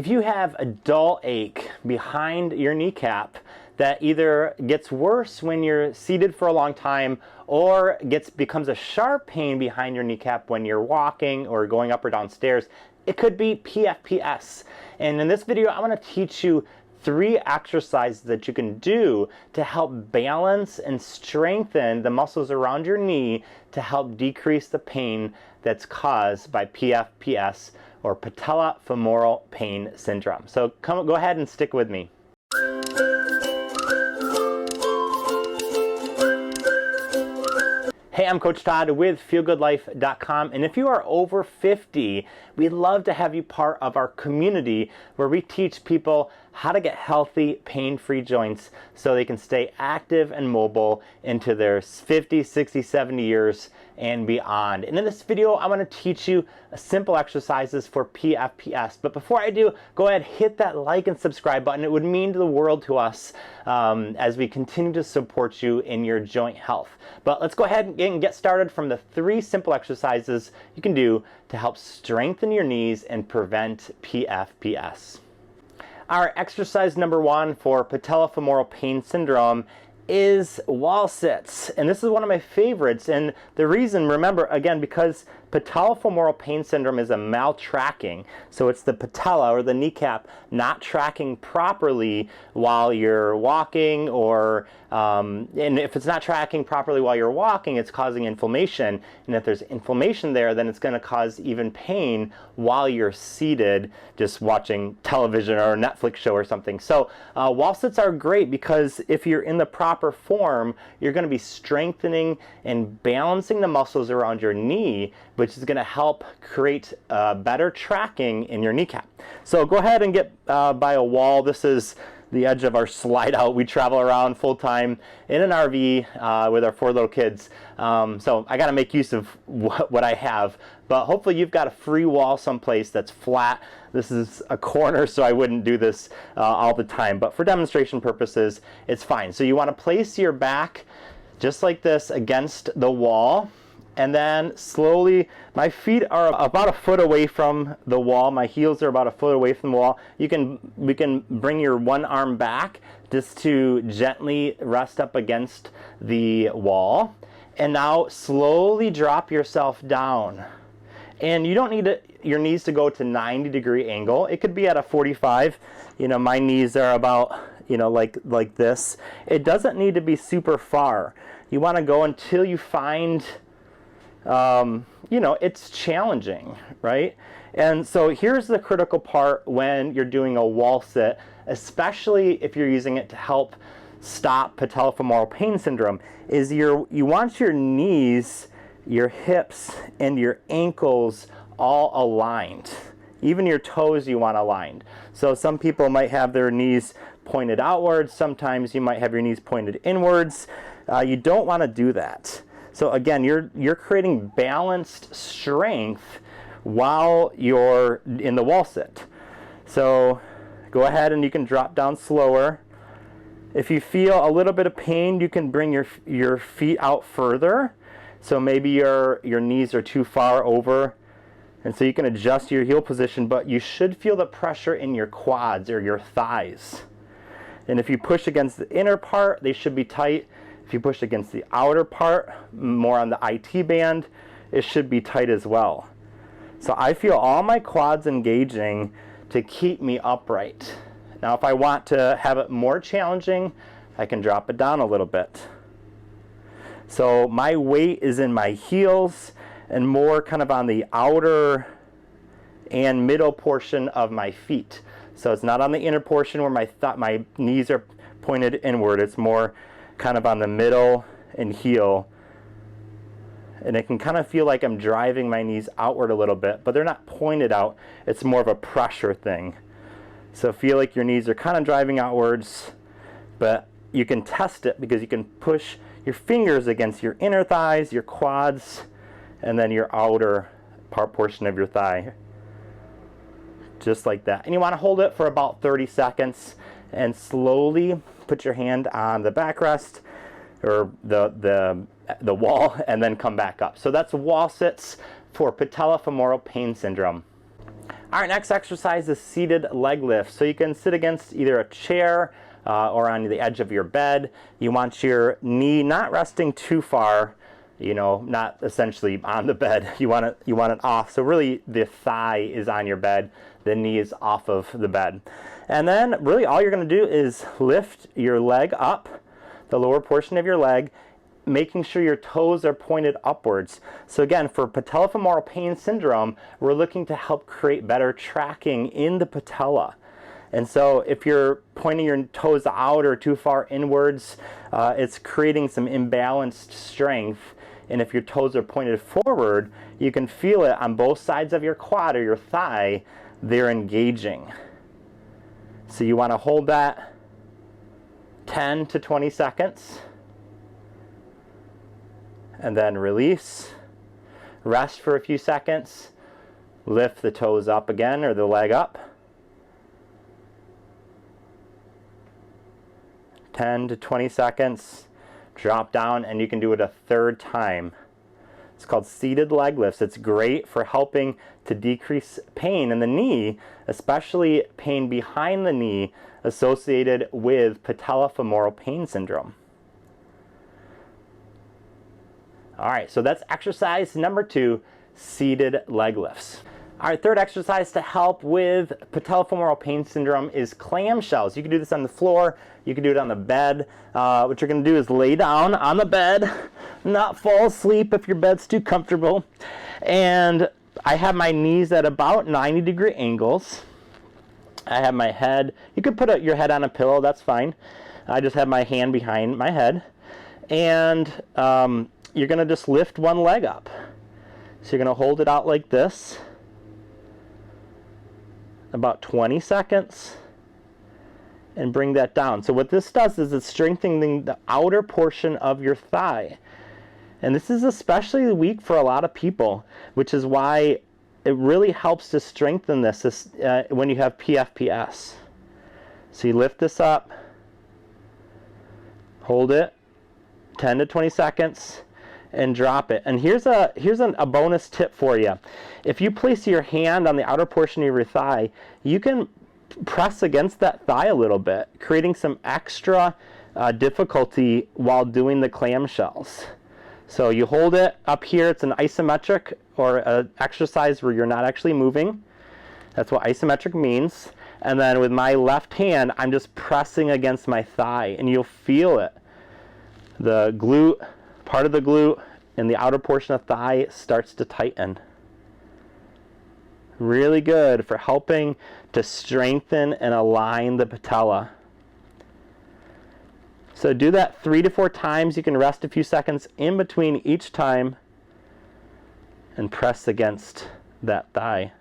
If you have a dull ache behind your kneecap that either gets worse when you're seated for a long time or becomes a sharp pain behind your kneecap when you're walking or going up or down stairs, it could be PFPS. And in this video, I want to teach you 3 exercises that you can do to help balance and strengthen the muscles around your knee to help decrease the pain that's caused by PFPS, or Patellofemoral Pain Syndrome. So go ahead and stick with me. Hey, I'm Coach Todd with feelgoodlife.com, and if you are over 50, we'd love to have you part of our community where we teach people how to get healthy, pain-free joints so they can stay active and mobile into their 50, 60, 70 years and beyond. And in this video, I want to teach you simple exercises for PFPS. But before I do, go ahead, hit that like and subscribe button. It would mean the world to us as we continue to support you in your joint health. But let's go ahead and get started from the 3 simple exercises you can do to help strengthen your knees and prevent PFPS. Our exercise number 1 for Patellofemoral Pain Syndrome is wall sits, and this is one of my favorites. And the reason, remember, again, because Patellofemoral Pain Syndrome is a maltracking, so it's the patella or the kneecap not tracking properly while you're walking, or and if it's not tracking properly while you're walking, it's causing inflammation, and if there's inflammation there, then it's going to cause even pain while you're seated just watching television or a Netflix show or something. So wall sits are great because if you're in the proper form, you're going to be strengthening and balancing the muscles around your knee, which is going to help create better tracking in your kneecap. So go ahead and get by a wall. This is the edge of our slide out. We travel around full time in an RV with our 4 little kids. So I got to make use of what I have. But hopefully you've got a free wall someplace that's flat. This is a corner, so I wouldn't do this all the time. But for demonstration purposes, it's fine. So you want to place your back just like this against the wall. And then slowly, my feet are about a foot away from the wall. My heels are about a foot away from the wall. We can bring your one arm back just to gently rest up against the wall. And now slowly drop yourself down. And you don't need your knees to go to 90-degree angle. It could be at a 45. You know, my knees are about, like this. It doesn't need to be super far. You want to go until you find it's challenging, right? And so here's the critical part when you're doing a wall sit, especially if you're using it to help stop Patellofemoral Pain Syndrome, is you want your knees, your hips, and your ankles all aligned. Even your toes you want aligned. So some people might have their knees pointed outwards. Sometimes you might have your knees pointed inwards. You don't want to do that. So again, you're creating balanced strength while you're in the wall sit. So go ahead and you can drop down slower. If you feel a little bit of pain, you can bring your feet out further. So maybe your knees are too far over, and so you can adjust your heel position, but you should feel the pressure in your quads or your thighs. And if you push against the inner part, they should be tight. If you push against the outer part, more on the IT band, it should be tight as well. So I feel all my quads engaging to keep me upright. Now if I want to have it more challenging, I can drop it down a little bit. So my weight is in my heels and more kind of on the outer and middle portion of my feet. So it's not on the inner portion where my knees are pointed inward. It's more kind of on the middle and heel, and it can kind of feel like I'm driving my knees outward a little bit, but they're not pointed out. It's more of a pressure thing. So feel like your knees are kind of driving outwards, but you can test it because you can push your fingers against your inner thighs, your quads, and then your outer portion of your thigh, just like that. And you want to hold it for about 30 seconds and slowly put your hand on the backrest or the wall and then come back up. So that's wall sits for Patellofemoral Pain Syndrome. All right, next exercise is seated leg lift. So you can sit against either a chair or on the edge of your bed. You want your knee not resting too far, you know, not essentially on the bed. You want it off. So really the thigh is on your bed, the knee is off of the bed. And then really all you're going to do is lift your leg up, the lower portion of your leg, making sure your toes are pointed upwards. So again, for patellofemoral pain syndrome, we're looking to help create better tracking in the patella. And so if you're pointing your toes out or too far inwards, it's creating some imbalanced strength. And if your toes are pointed forward, you can feel it on both sides of your quad or your thigh, they're engaging. So you want to hold that 10 to 20 seconds. And then release, rest for a few seconds, lift the toes up again or the leg up. 10 to 20 seconds, drop down, and you can do it a third time. It's called seated leg lifts. It's great for helping to decrease pain in the knee, especially pain behind the knee associated with patellofemoral pain syndrome. All right, so that's exercise number 2, seated leg lifts. All right, third exercise to help with patellofemoral pain syndrome is clamshells. You can do this on the floor, you can do it on the bed. What you're gonna do is lay down on the bed, not fall asleep if your bed's too comfortable. And I have my knees at about 90-degree angles. I have my head, you could put your head on a pillow, that's fine. I just have my hand behind my head. And you're going to just lift one leg up. So you're going to hold it out like this, about 20 seconds, and bring that down. So what this does is it's strengthening the outer portion of your thigh. And this is especially weak for a lot of people, which is why it really helps to strengthen this when you have PFPS. So you lift this up, hold it 10 to 20 seconds, and drop it. And here's a bonus tip for you. If you place your hand on the outer portion of your thigh, you can press against that thigh a little bit, creating some extra difficulty while doing the clamshells. So you hold it up here. It's an isometric, or an exercise where you're not actually moving. That's what isometric means. And then with my left hand, I'm just pressing against my thigh, and you'll feel it. The glute, part of the glute and the outer portion of thigh starts to tighten. Really good for helping to strengthen and align the patella. So do that 3 to 4 times. You can rest a few seconds in between each time and press against that thigh.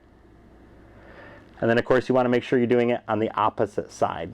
And then of course you want to make sure you're doing it on the opposite side.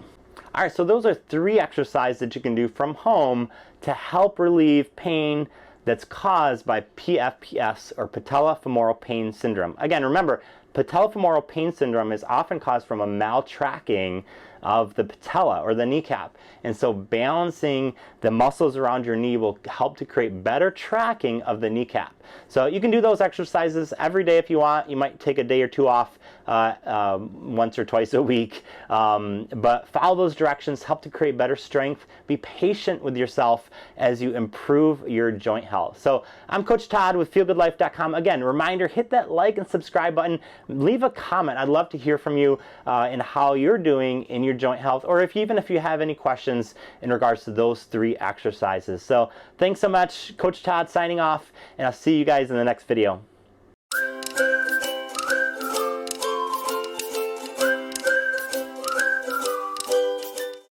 All right, so those are 3 exercises that you can do from home to help relieve pain that's caused by PFPS, or patellofemoral pain syndrome. Again, remember, patellofemoral pain syndrome is often caused from a maltracking of the patella or the kneecap. And so balancing the muscles around your knee will help to create better tracking of the kneecap. So you can do those exercises every day if you want. You might take a day or 2 off once or twice a week. But follow those directions, help to create better strength. Be patient with yourself as you improve your joint health. So I'm Coach Todd with feelgoodlife.com. Again, reminder, hit that like and subscribe button. Leave a comment. I'd love to hear from you and how you're doing in your joint health, or even if you have any questions in regards to those 3 exercises. So thanks so much. Coach Todd signing off, and I'll see you guys in the next video.